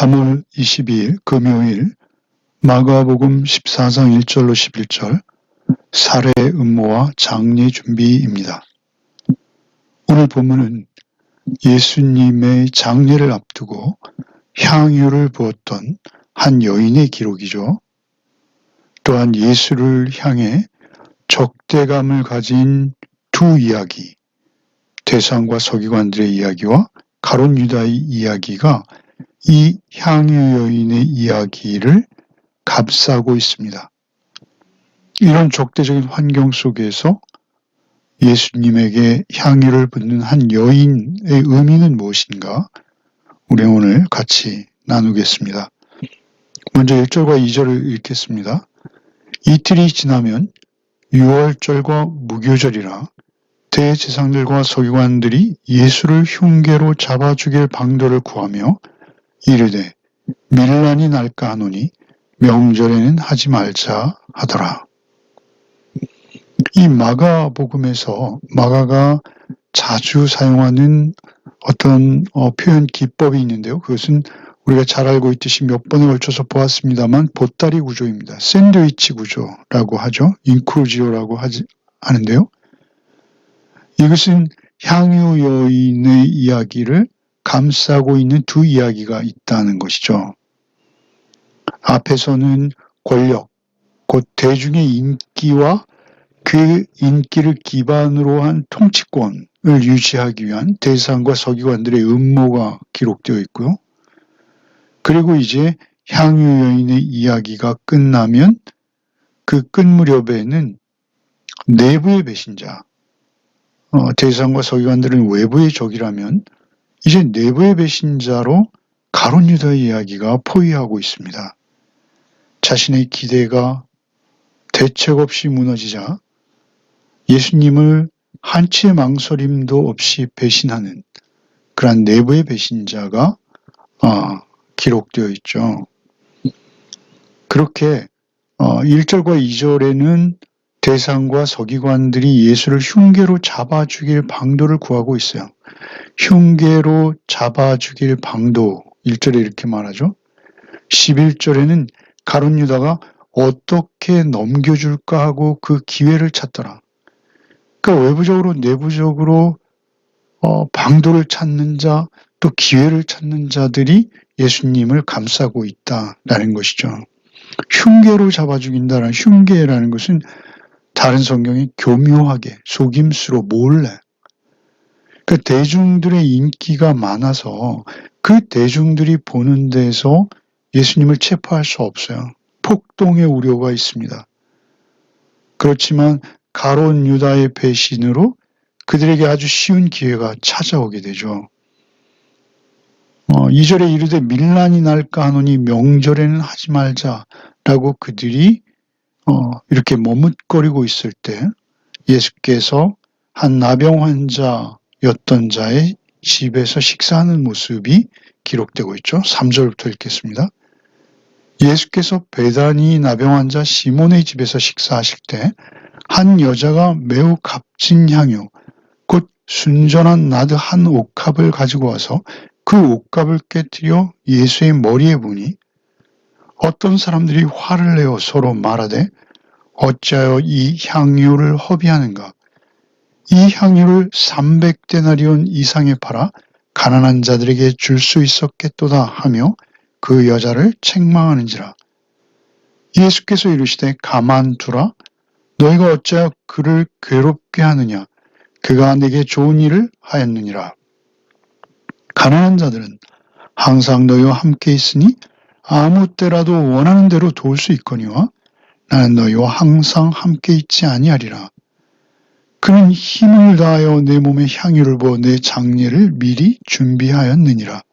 3월 22일 금요일 마가복음 14장 1절로 11절 살해 음모와 장례 준비입니다. 오늘 본문은 예수님의 장례를 앞두고 향유를 부었던 한 여인의 기록이죠. 또한 예수를 향해 적대감을 가진 두 이야기, 대상과 서기관들의 이야기와 가룟 유다의 이야기가 이 향유 여인의 이야기를 감싸고 있습니다. 이런 적대적인 환경 속에서 예수님에게 향유를 붓는 한 여인의 의미는 무엇인가? 우리 오늘 같이 나누겠습니다. 먼저 1절과 2절을 읽겠습니다. 이틀이 지나면 유월절과 무교절이라 대제사장들과 서기관들이 예수를 흉계로 잡아 죽일 방도를 구하며 이르되 밀란이 날까 하노니 명절에는 하지 말자 하더라. 이 마가복음에서 마가가 자주 사용하는 어떤 표현 기법이 있는데요. 그것은 우리가 잘 알고 있듯이 몇 번에 걸쳐서 보았습니다만 보따리 구조입니다. 샌드위치 구조라고 하죠. 인크루지오라고 하는데요. 이것은 향유 여인의 이야기를 감싸고 있는 두 이야기가 있다는 것이죠. 앞에서는 권력, 곧 대중의 인기와 그 인기를 기반으로 한 통치권을 유지하기 위한 대상과 서기관들의 음모가 기록되어 있고요. 그리고 이제 향유 여인의 이야기가 끝나면 그 끝 무렵에는 내부의 배신자, 대상과 서기관들은 외부의 적이라면 이제 내부의 배신자로 가룟 유다의 이야기가 포위하고 있습니다. 자신의 기대가 대책 없이 무너지자 예수님을 한치의 망설임도 없이 배신하는 그런 내부의 배신자가 기록되어 있죠. 그렇게 1절과 2절에는 대상과 서기관들이 예수를 흉계로 잡아 죽일 방도를 구하고 있어요. 흉계로 잡아 죽일 방도 1절에 이렇게 말하죠. 11절에는 가룟 유다가 어떻게 넘겨줄까 하고 그 기회를 찾더라. 그러니까 외부적으로 내부적으로 방도를 찾는 자, 또 기회를 찾는 자들이 예수님을 감싸고 있다라는 것이죠. 흉계로 잡아 죽인다라는 흉계라는 것은 다른 성경이 교묘하게 속임수로 몰래 그 대중들의 인기가 많아서 그 대중들이 보는 데서 예수님을 체포할 수 없어요. 폭동의 우려가 있습니다. 그렇지만 가룟 유다의 배신으로 그들에게 아주 쉬운 기회가 찾아오게 되죠. 2절에 이르되 밀란이 날까 하노니 명절에는 하지 말자라고 그들이 이렇게 머뭇거리고 있을 때 예수께서 한 나병 환자였던 자의 집에서 식사하는 모습이 기록되고 있죠. 3절부터 읽겠습니다. 예수께서 베다니 나병 환자 시몬의 집에서 식사하실 때 한 여자가 매우 값진 향유, 곧 순전한 나드 한 옥합을 가지고 와서 그 옥합을 깨뜨려 예수의 머리에 부니 어떤 사람들이 화를 내어 서로 말하되 어찌하여 이 향유를 허비하는가? 이 향유를 300데나리온 이상에 팔아 가난한 자들에게 줄 수 있었겠도다 하며 그 여자를 책망하는지라. 예수께서 이르시되 가만두라. 너희가 어찌하여 그를 괴롭게 하느냐? 그가 내게 좋은 일을 하였느니라. 가난한 자들은 항상 너희와 함께 있으니 아무 때라도 원하는 대로 도울 수 있거니와 나는 너희와 항상 함께 있지 아니하리라. 그는 힘을 다하여 내 몸에 향유를 부어 내 장례를 미리 준비하였느니라.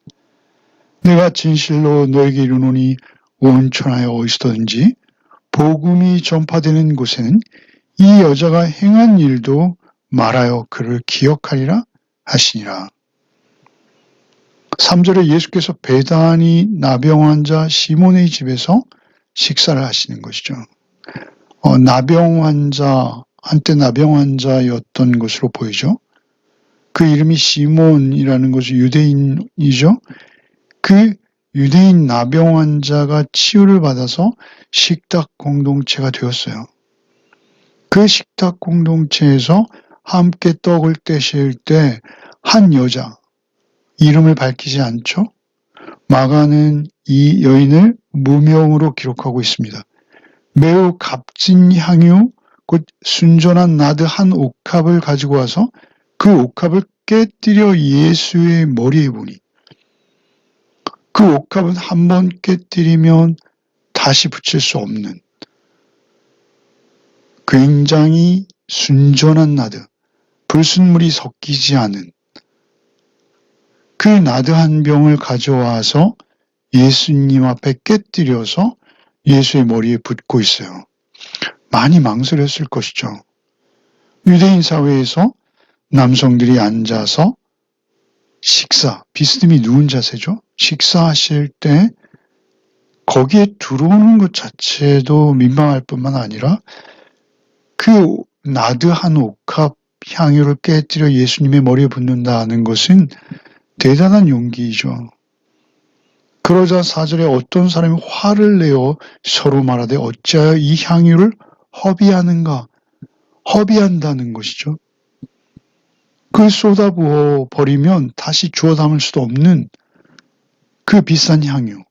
내가 진실로 너에게 이르노니 온 천하에 어디서든지 복음이 전파되는 곳에는 이 여자가 행한 일도 말하여 그를 기억하리라 하시니라. 3절에 예수께서 베다니 나병 환자 시몬의 집에서 식사를 하시는 것이죠. 나병 환자, 한때 나병 환자였던 것으로 보이죠. 그 이름이 시몬이라는 것이 유대인이죠. 그 유대인 나병 환자가 치유를 받아서 식탁 공동체가 되었어요. 그 식탁 공동체에서 함께 떡을 떼실 때 한 여자, 이름을 밝히지 않죠? 마가는 이 여인을 무명으로 기록하고 있습니다. 매우 값진 향유, 곧 순전한 나드 한 옥합을 가지고 와서 그 옥합을 깨뜨려 예수의 머리에 부니, 그 옥합은 한 번 깨뜨리면 다시 붙일 수 없는 굉장히 순전한 나드, 불순물이 섞이지 않은 그 나드 한 병을 가져와서 예수님 앞에 깨뜨려서 예수의 머리에 붓고 있어요. 많이 망설였을 것이죠. 유대인 사회에서 남성들이 앉아서 식사, 비스듬히 누운 자세죠. 식사하실 때 거기에 들어오는 것 자체도 민망할 뿐만 아니라 그 나드 한 옥합 향유를 깨뜨려 예수님의 머리에 붓는다는 것은 대단한 용기이죠. 그러자 4절에 어떤 사람이 화를 내어 서로 말하되 어찌하여 이 향유를 허비하는가? 허비한다는 것이죠. 그걸 쏟아부어 버리면 다시 주워 담을 수도 없는 그 비싼 향유.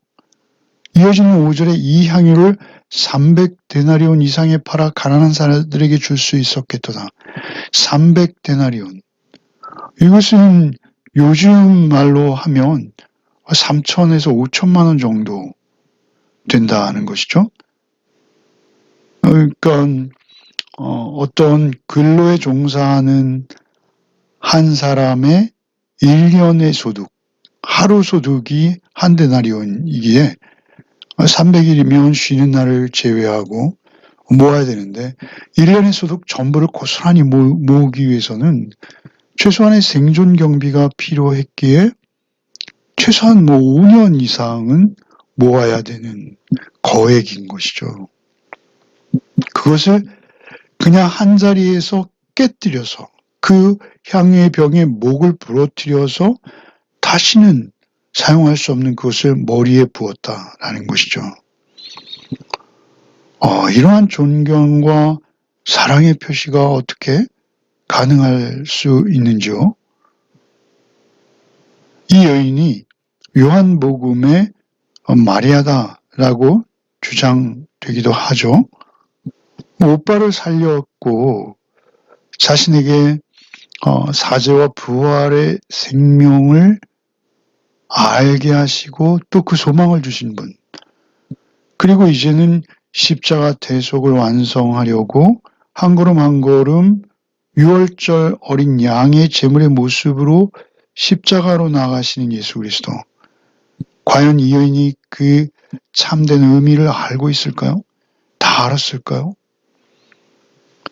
이어지는 5절에 이 향유를 300데나리온 이상에 팔아 가난한 사람들에게 줄 수 있었겠도다. 300데나리온. 이것은 요즘 말로 하면 3천에서 5천만 원 정도 된다는 것이죠. 그러니까 어떤 근로에 종사하는 한 사람의 1년의 소득, 하루 소득이 한 데나리온이기에 300일이면 쉬는 날을 제외하고 모아야 되는데 1년의 소득 전부를 고스란히 모으기 위해서는 최소한의 생존 경비가 필요했기에 최소한 5년 이상은 모아야 되는 거액인 것이죠. 그것을 그냥 한 자리에서 깨뜨려서 그 향유의 병에 목을 부러뜨려서 다시는 사용할 수 없는 그것을 머리에 부었다라는 것이죠. 이러한 존경과 사랑의 표시가 어떻게 가능할 수 있는지요? 이 여인이 요한복음의 마리아다라고 주장되기도 하죠. 오빠를 살렸고 자신에게 사죄와 부활의 생명을 알게 하시고 또 그 소망을 주신 분. 그리고 이제는 십자가 대속을 완성하려고 한 걸음 한 걸음 6월절 어린 양의 제물의 모습으로 십자가로 나가시는 예수 그리스도. 과연 이 여인이 그 참된 의미를 알고 있을까요? 다 알았을까요?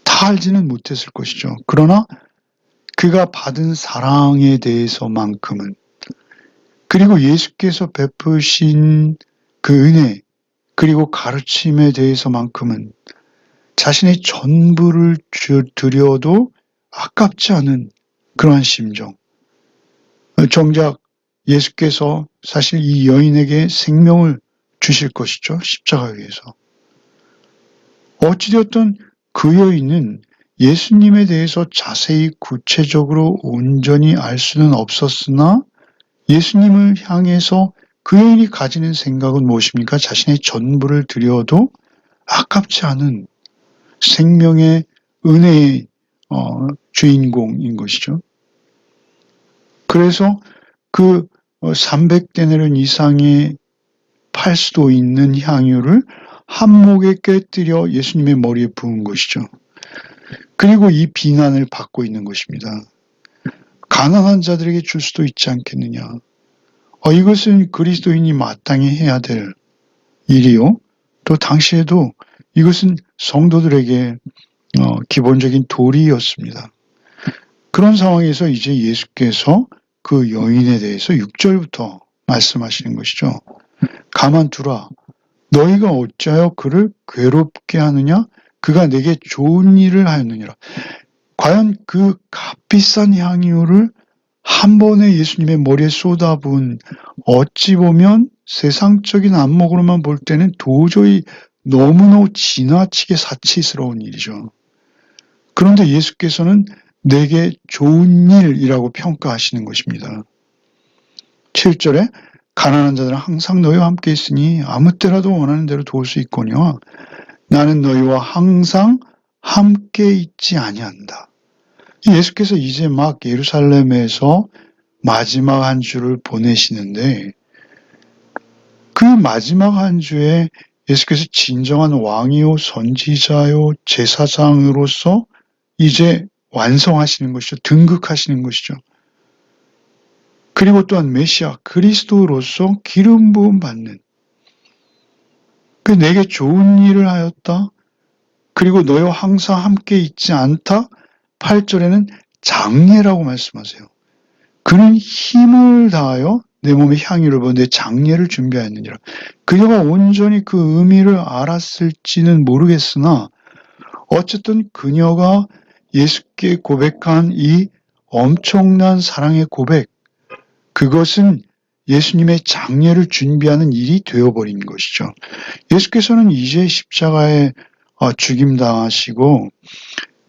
다 알지는 못했을 것이죠. 그러나 그가 받은 사랑에 대해서만큼은, 그리고 예수께서 베푸신 그 은혜, 그리고 가르침에 대해서만큼은 자신의 전부를 드려도 아깝지 않은 그러한 심정. 정작 예수께서 사실 이 여인에게 생명을 주실 것이죠. 십자가 위에서. 어찌되었든 그 여인은 예수님에 대해서 자세히 구체적으로 온전히 알 수는 없었으나 예수님을 향해서 그 여인이 가지는 생각은 무엇입니까? 자신의 전부를 드려도 아깝지 않은 생명의 은혜의 주인공인 것이죠. 그래서 그 300데나리온 이상의 팔 수도 있는 향유를 한 목에 깨뜨려 예수님의 머리에 부은 것이죠. 그리고 이 비난을 받고 있는 것입니다. 가난한 자들에게 줄 수도 있지 않겠느냐. 이것은 그리스도인이 마땅히 해야 될 일이요. 또 당시에도 이것은 성도들에게 기본적인 도리였습니다. 그런 상황에서 이제 예수께서 그 여인에 대해서 6절부터 말씀하시는 것이죠. 가만두라. 너희가 어찌하여 그를 괴롭게 하느냐? 그가 내게 좋은 일을 하였느니라. 과연 그 값비싼 향유를 한 번에 예수님의 머리에 쏟아부은 어찌 보면 세상적인 안목으로만 볼 때는 도저히 너무너무 지나치게 사치스러운 일이죠. 그런데 예수께서는 내게 좋은 일이라고 평가하시는 것입니다. 7절에 가난한 자들은 항상 너희와 함께 있으니 아무 때라도 원하는 대로 도울 수 있거니와 나는 너희와 항상 함께 있지 아니한다. 예수께서 이제 막 예루살렘에서 마지막 한 주를 보내시는데 그 마지막 한 주에 예수께서 진정한 왕이요 선지자요 제사장으로서 이제 완성하시는 것이죠. 등극하시는 것이죠. 그리고 또한 메시아 그리스도로서 기름 부음 받는 그 내게 좋은 일을 하였다. 그리고 너희와 항상 함께 있지 않다. 8절에는 장례라고 말씀하세요. 그는 힘을 다하여 내 몸에 향유를 부어 내 장례를 준비하였느니라. 그녀가 온전히 그 의미를 알았을지는 모르겠으나 어쨌든 그녀가 예수께 고백한 이 엄청난 사랑의 고백, 그것은 예수님의 장례를 준비하는 일이 되어버린 것이죠. 예수께서는 이제 십자가에 죽임당하시고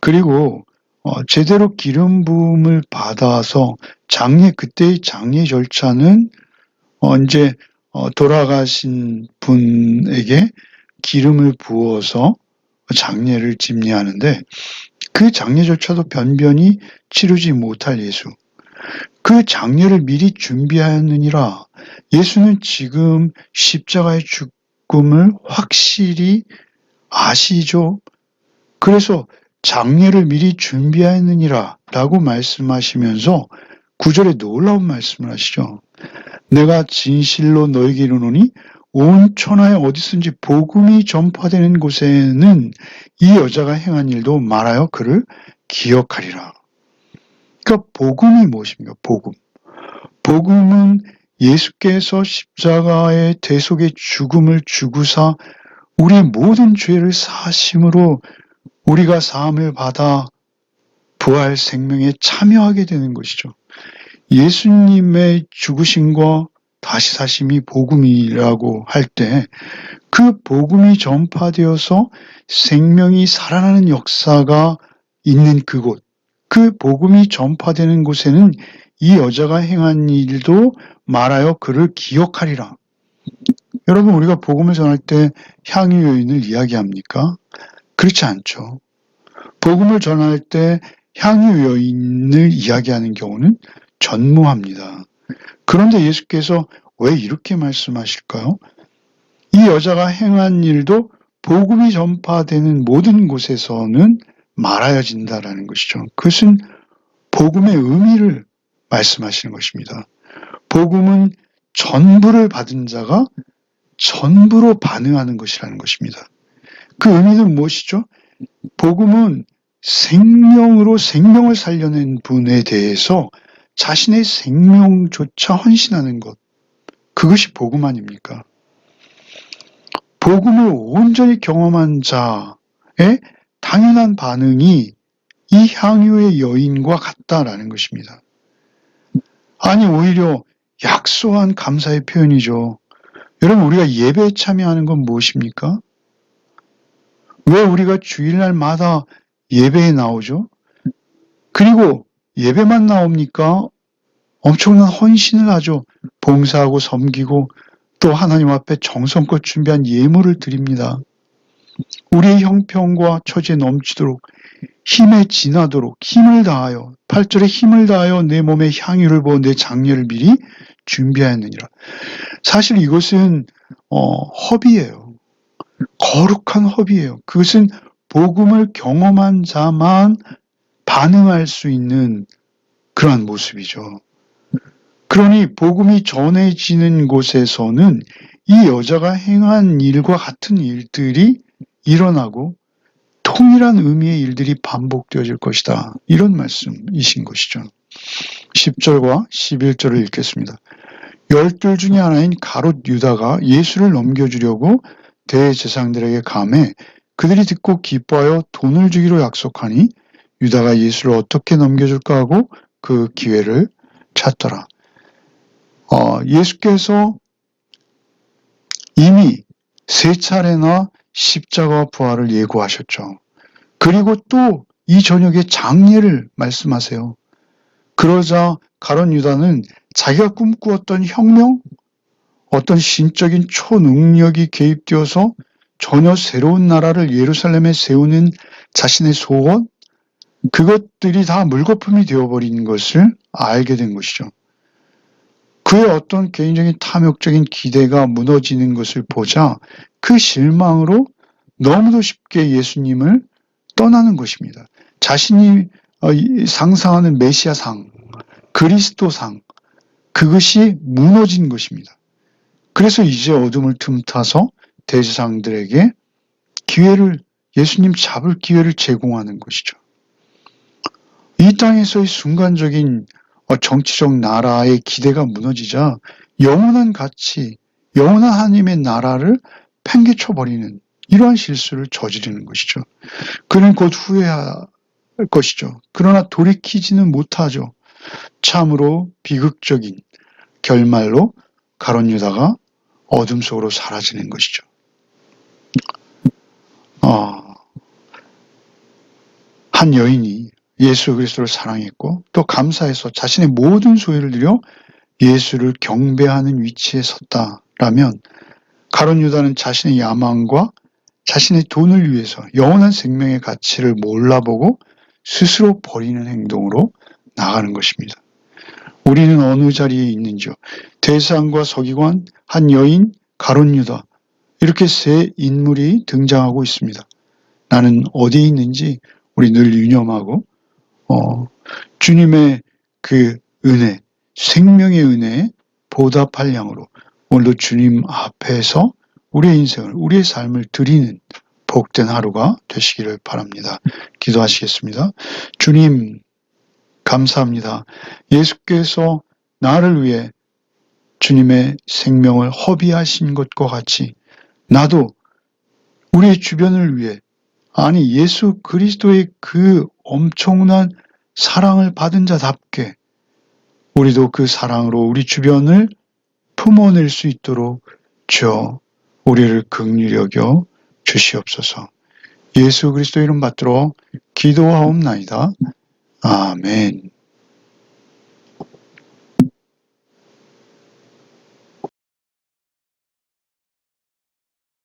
그리고 제대로 기름 부음을 받아서 그때의 장례 절차는 이제 돌아가신 분에게 기름을 부어서 장례를 집례하는데 그 장례 절차도 변변히 치르지 못할 예수. 그 장례를 미리 준비하였느니라. 예수는 지금 십자가의 죽음을 확실히 아시죠? 그래서 장례를 미리 준비하였느니라 라고 말씀하시면서 9절에 놀라운 말씀을 하시죠. 내가 진실로 너에게 이르노니 온 천하에 어디든지 복음이 전파되는 곳에는 이 여자가 행한 일도 말하여 그를 기억하리라. 그러니까 복음이 무엇입니까? 복음. 복음은 예수께서 십자가의 대속의 죽음을 주구사 우리의 모든 죄를 사하심으로 우리가 사함을 받아 부활 생명에 참여하게 되는 것이죠. 예수님의 죽으심과 다시 사심이 복음이라고 할 때 그 복음이 전파되어서 생명이 살아나는 역사가 있는 그곳, 그 복음이 전파되는 곳에는 이 여자가 행한 일도 말하여 그를 기억하리라. 여러분, 우리가 복음을 전할 때 향유 여인을 이야기합니까? 그렇지 않죠. 복음을 전할 때 향유 여인을 이야기하는 경우는 전무합니다. 그런데 예수께서 왜 이렇게 말씀하실까요? 이 여자가 행한 일도 복음이 전파되는 모든 곳에서는 말하여진다라는 것이죠. 그것은 복음의 의미를 말씀하시는 것입니다. 복음은 전부를 받은 자가 전부로 반응하는 것이라는 것입니다. 그 의미는 무엇이죠? 복음은 생명으로 생명을 살려낸 분에 대해서 자신의 생명조차 헌신하는 것, 그것이 복음 아닙니까? 복음을 온전히 경험한 자의 당연한 반응이 이 향유의 여인과 같다라는 것입니다. 아니, 오히려 약소한 감사의 표현이죠. 여러분, 우리가 예배에 참여하는 건 무엇입니까? 왜 우리가 주일날마다 예배에 나오죠? 그리고 예배만 나옵니까? 엄청난 헌신을 하죠. 봉사하고 섬기고 또 하나님 앞에 정성껏 준비한 예물을 드립니다. 우리의 형편과 처지에 넘치도록 힘에 지나도록 힘을 다하여 8절에 힘을 다하여 내 몸에 향유를 부어 내 장례를 미리 준비하였느니라. 사실 이것은 허비예요. 거룩한 허비예요. 그것은 복음을 경험한 자만 반응할 수 있는 그러한 모습이죠. 그러니 복음이 전해지는 곳에서는 이 여자가 행한 일과 같은 일들이 일어나고 통일한 의미의 일들이 반복되어질 것이다. 이런 말씀이신 것이죠. 10절과 11절을 읽겠습니다. 12 중에 하나인 가롯 유다가 예수를 넘겨주려고 대제사장들에게 감해 그들이 듣고 기뻐하여 돈을 주기로 약속하니 유다가 예수를 어떻게 넘겨줄까 하고 그 기회를 찾더라. 예수께서 이미 3차례나 십자가와 부활을 예고하셨죠. 그리고 또 이 저녁에 장례를 말씀하세요. 그러자 가룟 유다는 자기가 꿈꾸었던 혁명, 어떤 신적인 초능력이 개입되어서 전혀 새로운 나라를 예루살렘에 세우는 자신의 소원, 그것들이 다 물거품이 되어버린 것을 알게 된 것이죠. 그의 어떤 개인적인 탐욕적인 기대가 무너지는 것을 보자 그 실망으로 너무도 쉽게 예수님을 떠나는 것입니다. 자신이 상상하는 메시아상, 그리스도상, 그것이 무너진 것입니다. 그래서 이제 어둠을 틈타서 대제사장들에게 예수님 잡을 기회를 제공하는 것이죠. 이 땅에서의 순간적인 정치적 나라의 기대가 무너지자 영원한 가치, 영원한 하나님의 나라를 팽개쳐버리는 이러한 실수를 저지르는 것이죠. 그는 곧 후회할 것이죠. 그러나 돌이키지는 못하죠. 참으로 비극적인 결말로 가룟 유다가 어둠 속으로 사라지는 것이죠. 한 여인이 예수 그리스도를 사랑했고 또 감사해서 자신의 모든 소유를 들여 예수를 경배하는 위치에 섰다라면 가룟 유다는 자신의 야망과 자신의 돈을 위해서 영원한 생명의 가치를 몰라보고 스스로 버리는 행동으로 나가는 것입니다. 우리는 어느 자리에 있는지요? 대제사장과 서기관, 한 여인, 가룟 유다 이렇게 세 인물이 등장하고 있습니다. 나는 어디에 있는지 우리 늘 유념하고 주님의 그 은혜, 생명의 은혜에 보답할 양으로 오늘도 주님 앞에서 우리의 인생을, 우리의 삶을 드리는 복된 하루가 되시기를 바랍니다. 기도하시겠습니다. 주님, 감사합니다. 예수께서 나를 위해 주님의 생명을 허비하신 것과 같이 나도 우리의 주변을 위해, 아니 예수 그리스도의 그 엄청난 사랑을 받은 자답게 우리도 그 사랑으로 우리 주변을 품어낼 수 있도록 주여 우리를 긍휼히 여겨 주시옵소서. 예수 그리스도 이름 받들어 기도하옵나이다. 아멘.